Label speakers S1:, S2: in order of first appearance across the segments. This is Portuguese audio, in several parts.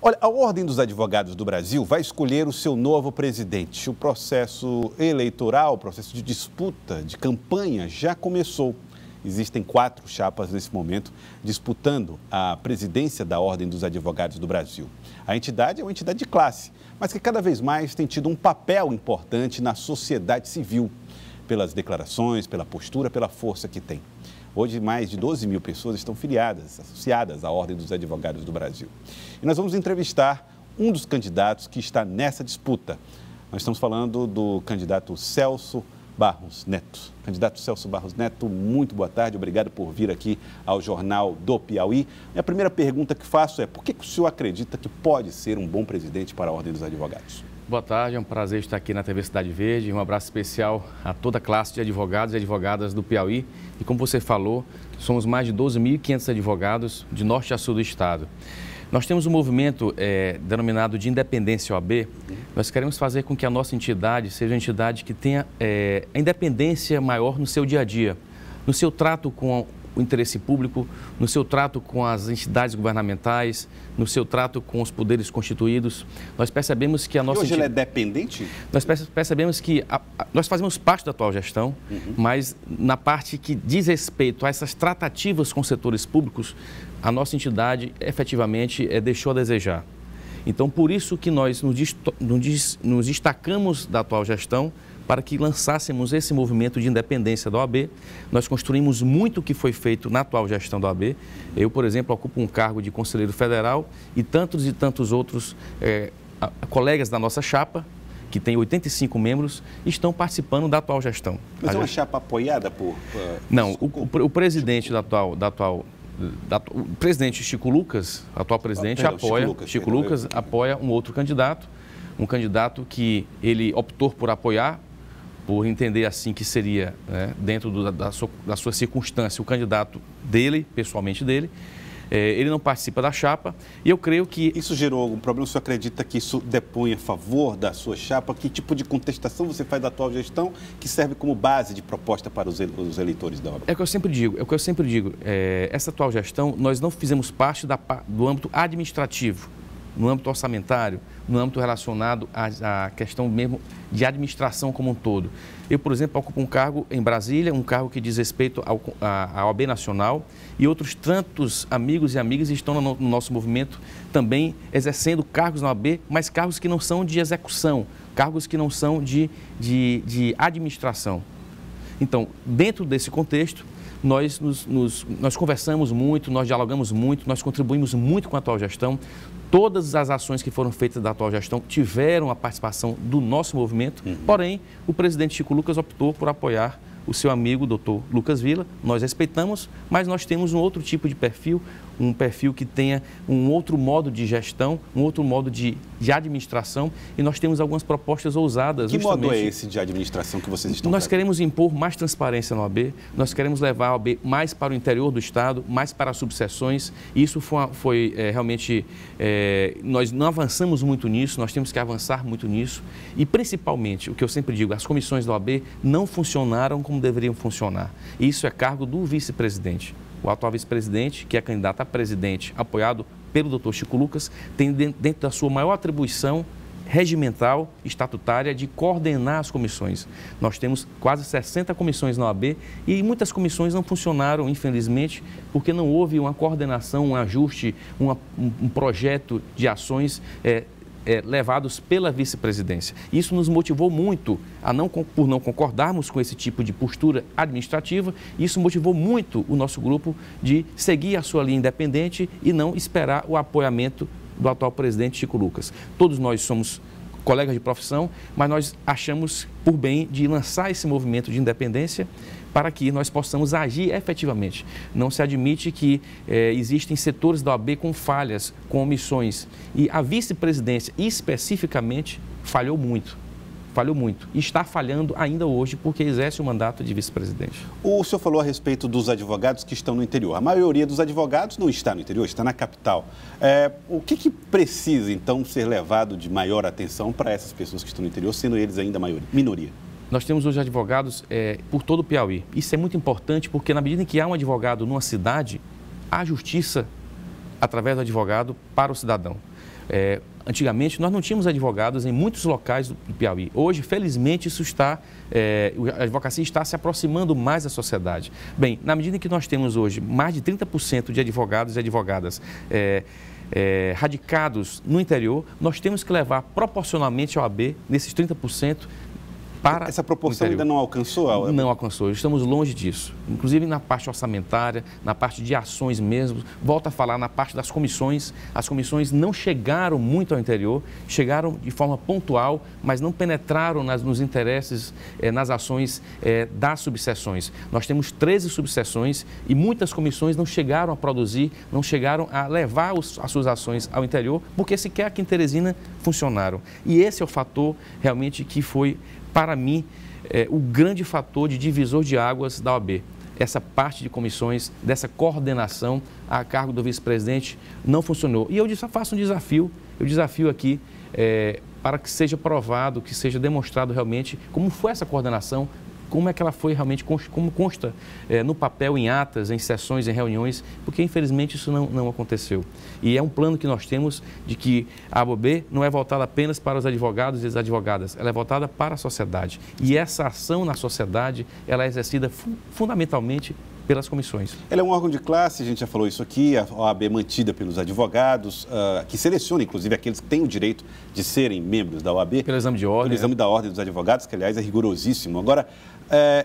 S1: Olha, a Ordem dos Advogados do Brasil vai escolher o seu novo presidente. O processo eleitoral, o processo de disputa, de campanha, já começou. Existem 4 chapas nesse momento disputando a presidência da Ordem dos Advogados do Brasil. A entidade é uma entidade de classe, mas que cada vez mais tem tido um papel importante na sociedade civil, pelas declarações, pela postura, pela força que tem. Hoje, mais de 12 mil pessoas estão filiadas, associadas à Ordem dos Advogados do Brasil. E nós vamos entrevistar um dos candidatos que está nessa disputa. Nós estamos falando do candidato Celso Barros Neto. Candidato Celso Barros Neto, muito boa tarde, obrigado por vir aqui ao Jornal do Piauí. Minha primeira pergunta que faço é: por que o senhor acredita que pode ser um bom presidente para a Ordem dos Advogados?
S2: Boa tarde, é um prazer estar aqui na TV Cidade Verde. Um abraço especial a toda a classe de advogados e advogadas do Piauí. E como você falou, somos mais de 12.500 advogados de norte a sul do estado. Nós temos um movimento denominado de Independência OAB. Nós queremos fazer com que a nossa entidade seja uma entidade que tenha a independência maior no seu dia a dia, no seu trato com o interesse público, no seu trato com as entidades governamentais, no seu trato com os poderes constituídos. Nós percebemos que a nossa...
S1: E hoje ela é dependente?
S2: Nós percebemos que nós fazemos parte da atual gestão, mas na parte que diz respeito a essas tratativas com setores públicos, a nossa entidade efetivamente deixou a desejar. Então, por isso que nós nos destacamos da atual gestão para que lançássemos esse movimento de independência da OAB. Nós construímos muito o que foi feito na atual gestão da OAB. Eu, por exemplo, ocupo um cargo de conselheiro federal e tantos outros colegas da nossa chapa, que tem 85 membros, estão participando da atual gestão.
S1: Mas é uma chapa apoiada por...
S2: Não, o presidente o presidente Chico Lucas, atual presidente, Chico Lucas apoia um outro candidato, um candidato que ele optou por apoiar, por entender assim que seria, dentro da sua circunstância, o candidato dele, pessoalmente dele. Ele não participa da chapa e eu creio que... Isso
S1: gerou algum problema? O senhor acredita que isso depõe a favor da sua chapa? Que tipo de contestação você faz da atual gestão que serve como base de proposta para os eleitores da OAB? É o que eu sempre digo, essa atual gestão, nós não fizemos parte do âmbito administrativo, no âmbito orçamentário, no âmbito relacionado à questão mesmo de administração como um todo. Eu, por exemplo, ocupo um cargo em Brasília, um cargo que diz respeito à OAB Nacional, e outros tantos amigos e amigas estão no nosso movimento também exercendo cargos na OAB, mas cargos que não são de execução, cargos que não são de administração. Então, dentro desse contexto, nós conversamos muito, nós dialogamos muito, nós contribuímos muito com a atual gestão. Todas as ações que foram feitas da atual gestão tiveram a participação do nosso movimento, porém, o presidente Chico Lucas optou por apoiar o seu amigo, doutor Lucas Villa. Nós respeitamos, mas nós temos um outro tipo de perfil, um perfil que tenha um outro modo de gestão, um outro modo de administração, e nós temos algumas propostas ousadas. Que modo é esse de administração que vocês estão
S2: Nós queremos impor mais transparência na OAB, nós queremos levar a OAB mais para o interior do Estado, mais para as subseções. Isso foi realmente... nós não avançamos muito nisso, nós temos que avançar muito nisso, e principalmente, o que eu sempre digo, as comissões da OAB não funcionaram como deveriam funcionar. Isso é cargo do vice-presidente. O atual vice-presidente, que é candidato a presidente, apoiado pelo doutor Chico Lucas, tem dentro da sua maior atribuição regimental, estatutária, de coordenar as comissões. Nós temos quase 60 comissões na OAB e muitas comissões não funcionaram, infelizmente, porque não houve uma coordenação, um ajuste, um projeto de ações levados pela vice-presidência. Isso nos motivou muito, por não concordarmos com esse tipo de postura administrativa, isso motivou muito o nosso grupo de seguir a sua linha independente e não esperar o apoiamento do atual presidente Chico Lucas. Todos nós somos colegas de profissão, mas nós achamos por bem de lançar esse movimento de independência para que nós possamos agir efetivamente. Não se admite que existem setores da OAB com falhas, com omissões. E a vice-presidência, especificamente, falhou muito. E está falhando ainda hoje porque exerce o mandato de vice-presidente.
S1: O senhor falou a respeito dos advogados que estão no interior. A maioria dos advogados não está no interior, está na capital. O que precisa, então, ser levado de maior atenção para essas pessoas que estão no interior, sendo eles ainda minoria?
S2: Nós temos hoje advogados por todo o Piauí. Isso é muito importante porque, na medida em que há um advogado numa cidade, há justiça através do advogado para o cidadão. Antigamente, nós não tínhamos advogados em muitos locais do Piauí. Hoje, felizmente, a advocacia está se aproximando mais da sociedade. Bem, na medida em que nós temos hoje mais de 30% de advogados e advogadas radicados no interior, nós temos que levar proporcionalmente a OAB nesses 30%.
S1: Essa proporção ainda não alcançou?
S2: Não alcançou, estamos longe disso. Inclusive na parte orçamentária, na parte de ações mesmo. Volto a falar na parte das comissões. As comissões não chegaram muito ao interior, chegaram de forma pontual, mas não penetraram nos interesses, nas ações das subseções. Nós temos 13 subseções e muitas comissões não chegaram a produzir, não chegaram a levar as suas ações ao interior, porque sequer aqui em Teresina funcionaram. E esse é o fator realmente que foi, para mim, o grande fator de divisor de águas da OAB. Essa parte de comissões, dessa coordenação a cargo do vice-presidente não funcionou. E eu faço um desafio, eu desafio aqui para que seja provado, que seja demonstrado realmente como foi essa coordenação, como é que ela foi realmente, como consta no papel, em atas, em sessões, em reuniões, porque infelizmente isso não aconteceu. E é um plano que nós temos de que a OAB não é voltada apenas para os advogados e as advogadas, ela é voltada para a sociedade. E essa ação na sociedade, ela é exercida fundamentalmente pelas comissões.
S1: Ela é um órgão de classe, a gente já falou isso aqui, a OAB é mantida pelos advogados, que seleciona, inclusive, aqueles que têm o direito de serem membros da OAB.
S2: Pelo exame de ordem.
S1: Pelo exame da ordem dos advogados, que, aliás, é rigorosíssimo. Agora,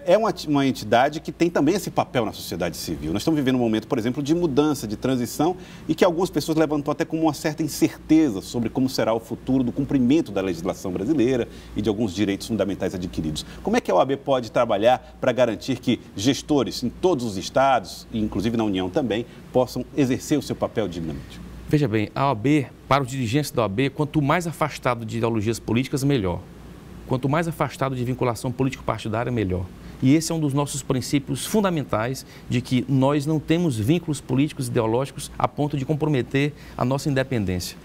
S1: é uma entidade que tem também esse papel na sociedade civil. Nós estamos vivendo um momento, por exemplo, de mudança, de transição, e que algumas pessoas levantou até como uma certa incerteza sobre como será o futuro do cumprimento da legislação brasileira e de alguns direitos fundamentais adquiridos. Como é que a OAB pode trabalhar para garantir que gestores em todos os estados, e inclusive na União também, possam exercer o seu papel dignamente?
S2: Veja bem, a OAB, para os dirigentes da OAB, quanto mais afastado de ideologias políticas, melhor. Quanto mais afastado de vinculação político-partidária, melhor. E esse é um dos nossos princípios fundamentais de que nós não temos vínculos políticos e ideológicos a ponto de comprometer a nossa independência.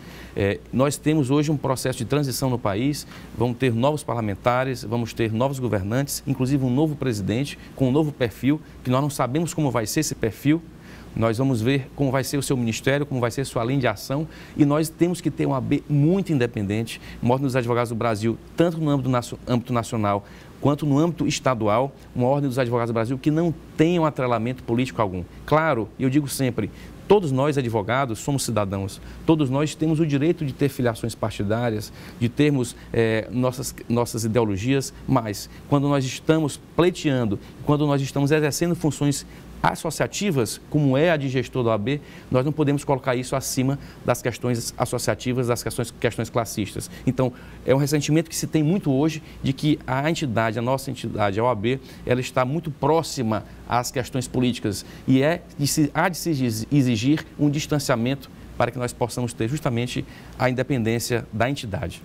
S2: Nós temos hoje um processo de transição no país, vamos ter novos parlamentares, vamos ter novos governantes, inclusive um novo presidente com um novo perfil, que nós não sabemos como vai ser esse perfil. Nós vamos ver como vai ser o seu ministério, como vai ser a sua linha de ação, e nós temos que ter uma OAB muito independente, Ordem dos Advogados do Brasil, tanto no âmbito nacional quanto no âmbito estadual, uma Ordem dos Advogados do Brasil que não tenha um atrelamento político algum. Claro, eu digo sempre, todos nós advogados somos cidadãos, todos nós temos o direito de ter filiações partidárias, de termos nossas ideologias, mas quando nós estamos pleiteando, quando nós estamos exercendo funções associativas, como é a de gestor da OAB, nós não podemos colocar isso acima das questões associativas, das questões classistas. Então, é um ressentimento que se tem muito hoje de que a nossa entidade, a OAB, ela está muito próxima às questões políticas e há de se exigir um distanciamento para que nós possamos ter justamente a independência da entidade.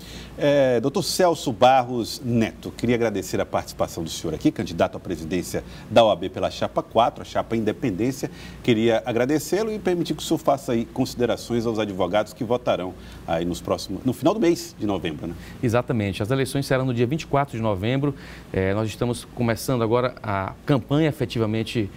S1: Dr. Celso Barros Neto, queria agradecer a participação do senhor aqui, candidato à presidência da OAB pela Chapa 4, a Chapa Independência. Queria agradecê-lo e permitir que o senhor faça aí considerações aos advogados que votarão aí no final do mês de novembro, né?
S2: Exatamente. As eleições serão no dia 24 de novembro. Nós estamos começando agora a campanha, efetivamente,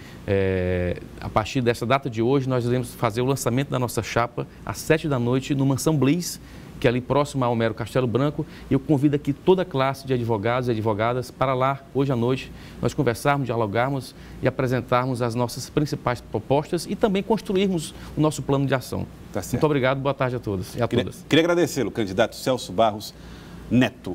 S2: a partir dessa data de hoje, nós iremos fazer o lançamento da nossa chapa às 7 da noite no Mansão Bliss, que é ali próximo ao Homero Castelo Branco. Eu convido aqui toda a classe de advogados e advogadas para lá, hoje à noite, nós conversarmos, dialogarmos e apresentarmos as nossas principais propostas e também construirmos o nosso plano de ação.
S1: Tá certo.
S2: Muito obrigado, boa tarde a todos e a todas.
S1: Queria agradecê-lo, candidato Celso Barros Neto.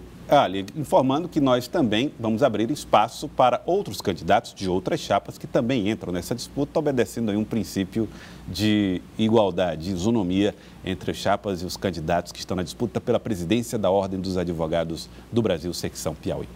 S1: Informando que nós também vamos abrir espaço para outros candidatos de outras chapas que também entram nessa disputa, obedecendo aí um princípio de igualdade, de isonomia entre as chapas e os candidatos que estão na disputa pela presidência da Ordem dos Advogados do Brasil, secção Piauí.